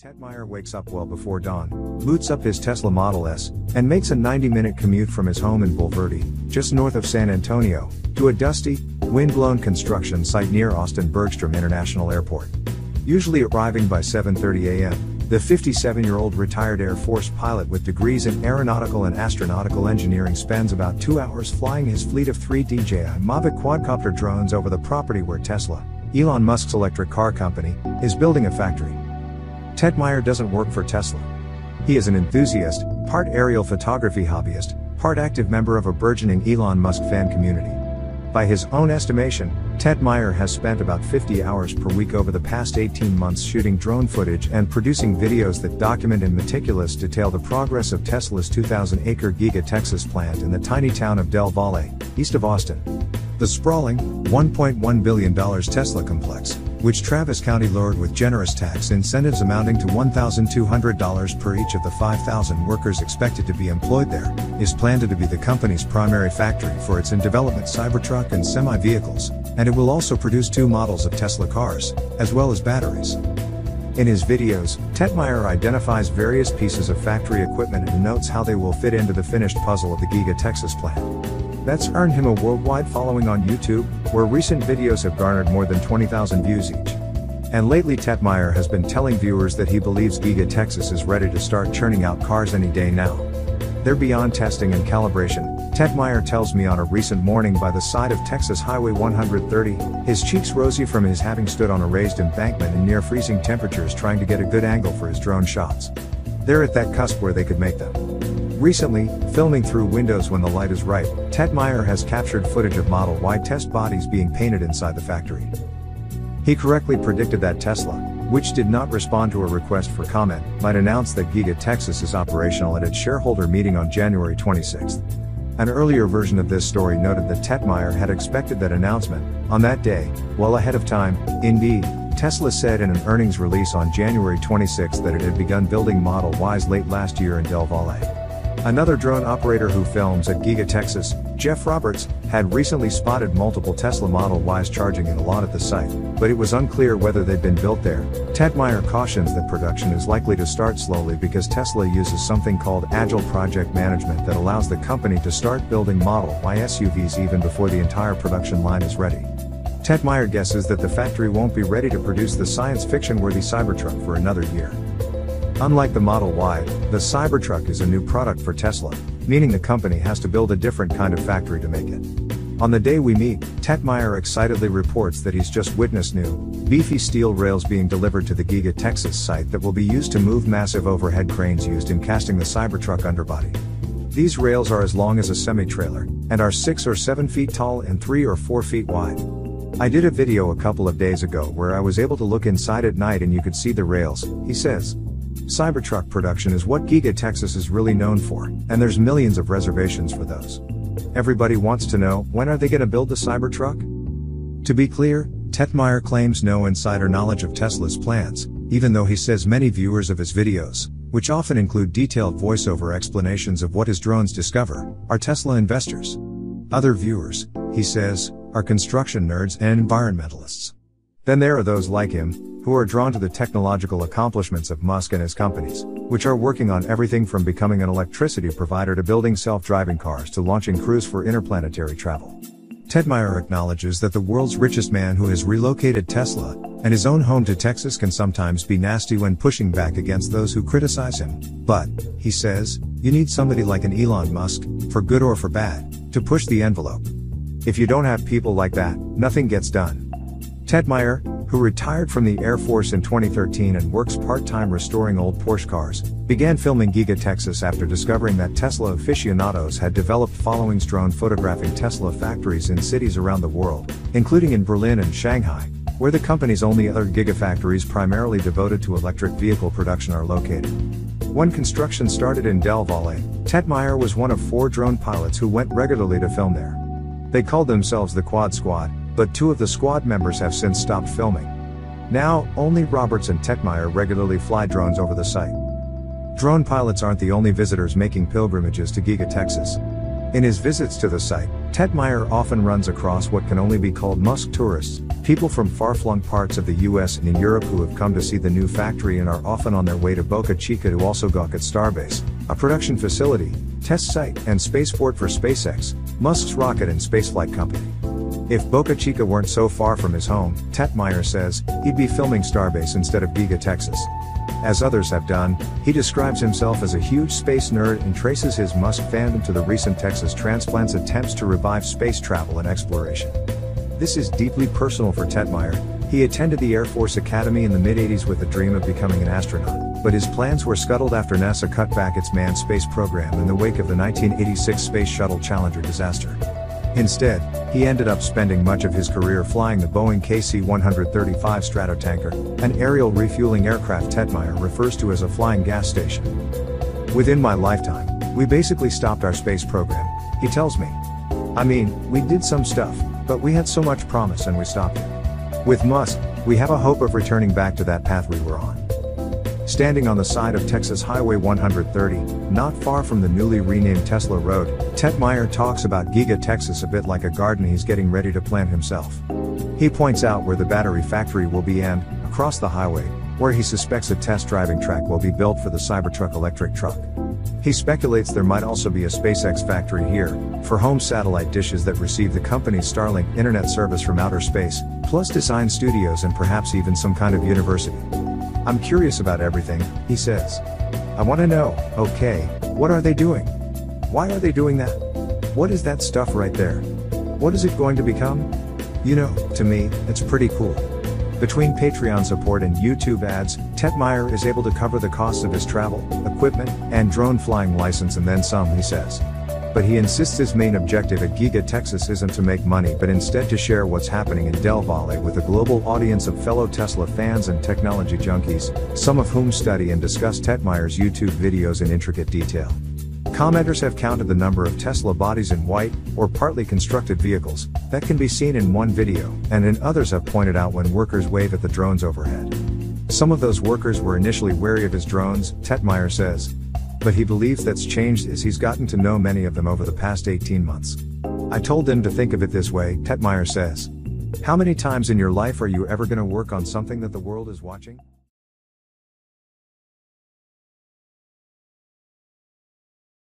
Tetmeyer wakes up well before dawn, boots up his Tesla Model S, and makes a 90-minute commute from his home in Bulverde, just north of San Antonio, to a dusty, wind-blown construction site near Austin Bergstrom International Airport. Usually arriving by 7:30 a.m., the 57-year-old retired Air Force pilot with degrees in aeronautical and astronautical engineering spends about 2 hours flying his fleet of 3 DJI Mavic quadcopter drones over the property where Tesla, Elon Musk's electric car company, is building a factory. Tetmeyer doesn't work for Tesla. He is an enthusiast, part aerial photography hobbyist, part active member of a burgeoning Elon Musk fan community. By his own estimation, Tetmeyer has spent about 50 hours per week over the past 18 months shooting drone footage and producing videos that document in meticulous detail the progress of Tesla's 2,000-acre Giga Texas plant in the tiny town of Del Valle, east of Austin. The sprawling, $1.1 billion Tesla complex, which Travis County lured with generous tax incentives amounting to $1,200 per each of the 5,000 workers expected to be employed there, is planned to be the company's primary factory for its in-development Cybertruck and semi-vehicles, and it will also produce 2 models of Tesla cars, as well as batteries. In his videos, Tetmeyer identifies various pieces of factory equipment and notes how they will fit into the finished puzzle of the Giga Texas plant. That's earned him a worldwide following on YouTube, where recent videos have garnered more than 20,000 views each. And lately Tetmeyer has been telling viewers that he believes Giga Texas is ready to start churning out cars any day now. They're beyond testing and calibration, Tetmeyer tells me on a recent morning by the side of Texas Highway 130, his cheeks rosy from his having stood on a raised embankment in near freezing temperatures trying to get a good angle for his drone shots. They're at that cusp where they could make them. Recently, filming through windows when the light is right, Tetmeyer has captured footage of Model Y test bodies being painted inside the factory. He correctly predicted that Tesla, which did not respond to a request for comment, might announce that Giga Texas is operational at its shareholder meeting on January 26. An earlier version of this story noted that Tetmeyer had expected that announcement, on that day, well ahead of time. Indeed, Tesla said in an earnings release on January 26 that it had begun building Model Ys late last year in Del Valle. Another drone operator who films at Giga Texas, Jeff Roberts, had recently spotted multiple Tesla Model Ys charging in a lot at the site, but it was unclear whether they'd been built there. Tetmeyer cautions that production is likely to start slowly because Tesla uses something called Agile Project Management that allows the company to start building Model Y SUVs even before the entire production line is ready. Tetmeyer guesses that the factory won't be ready to produce the science fiction-worthy Cybertruck for another year. Unlike the Model Y, the Cybertruck is a new product for Tesla, meaning the company has to build a different kind of factory to make it. On the day we meet, Tetmeyer excitedly reports that he's just witnessed new, beefy steel rails being delivered to the Giga Texas site that will be used to move massive overhead cranes used in casting the Cybertruck underbody. These rails are as long as a semi-trailer, and are 6 or 7 feet tall and 3 or 4 feet wide. I did a video a couple of days ago where I was able to look inside at night and you could see the rails, he says. Cybertruck production is what Giga Texas is really known for, and there's millions of reservations for those. Everybody wants to know, when are they gonna build the Cybertruck? To be clear, Tetmeyer claims no insider knowledge of Tesla's plans, even though he says many viewers of his videos, which often include detailed voiceover explanations of what his drones discover, are Tesla investors. Other viewers, he says, are construction nerds and environmentalists. Then there are those like him, who are drawn to the technological accomplishments of Musk and his companies, which are working on everything from becoming an electricity provider to building self-driving cars to launching crews for interplanetary travel. Tetmeyer acknowledges that the world's richest man who has relocated Tesla and his own home to Texas can sometimes be nasty when pushing back against those who criticize him, but, he says, you need somebody like an Elon Musk, for good or for bad, to push the envelope. If you don't have people like that, nothing gets done. Tetmeyer, who retired from the Air Force in 2013 and works part-time restoring old Porsche cars, began filming Giga Texas after discovering that Tesla aficionados had developed followings drone photographing Tesla factories in cities around the world, including in Berlin and Shanghai, where the company's only other gigafactories primarily devoted to electric vehicle production are located. When construction started in Del Valle, Tetmeyer was one of 4 drone pilots who went regularly to film there. They called themselves the Quad Squad, but 2 of the squad members have since stopped filming. Now, only Roberts and Tetmeyer regularly fly drones over the site. Drone pilots aren't the only visitors making pilgrimages to Giga Texas. In his visits to the site, Tetmeier often runs across what can only be called Musk tourists, people from far-flung parts of the US and in Europe who have come to see the new factory and are often on their way to Boca Chica to also gawk at Starbase, a production facility, test site, and spaceport for SpaceX, Musk's rocket and spaceflight company. If Boca Chica weren't so far from his home, Tetmeier says, he'd be filming Starbase instead of Giga Texas. As others have done, he describes himself as a huge space nerd and traces his Musk fandom to the recent Texas transplant's attempts to revive space travel and exploration. This is deeply personal for Tetmeier. He attended the Air Force Academy in the mid-80s with the dream of becoming an astronaut, but his plans were scuttled after NASA cut back its manned space program in the wake of the 1986 Space Shuttle Challenger disaster. Instead, he ended up spending much of his career flying the Boeing KC-135 Stratotanker, an aerial refueling aircraft Tetmeier refers to as a flying gas station. Within my lifetime, we basically stopped our space program, he tells me. I mean, we did some stuff, but we had so much promise and we stopped it. With Musk, we have a hope of returning back to that path we were on. Standing on the side of Texas Highway 130, not far from the newly renamed Tesla Road, Tetmeier talks about Giga Texas a bit like a garden he's getting ready to plant himself. He points out where the battery factory will be and, across the highway, where he suspects a test driving track will be built for the Cybertruck electric truck. He speculates there might also be a SpaceX factory here, for home satellite dishes that receive the company's Starlink internet service from outer space, plus design studios and perhaps even some kind of university. I'm curious about everything, he says. I want to know, okay, what are they doing? Why are they doing that? What is that stuff right there? What is it going to become? You know, to me, it's pretty cool. Between Patreon support and YouTube ads, Tetmeier is able to cover the costs of his travel, equipment, and drone flying license and then some, he says. But he insists his main objective at Giga Texas isn't to make money but instead to share what's happening in Del Valle with a global audience of fellow Tesla fans and technology junkies, some of whom study and discuss Tetmeier's YouTube videos in intricate detail. Commenters have counted the number of Tesla bodies in white, or partly constructed vehicles, that can be seen in one video, and in others have pointed out when workers wave at the drones overhead. Some of those workers were initially wary of his drones, Tetmeier says. But he believes that's changed as he's gotten to know many of them over the past 18 months. I told them to think of it this way, Tetmeier says. How many times in your life are you ever going to work on something that the world is watching?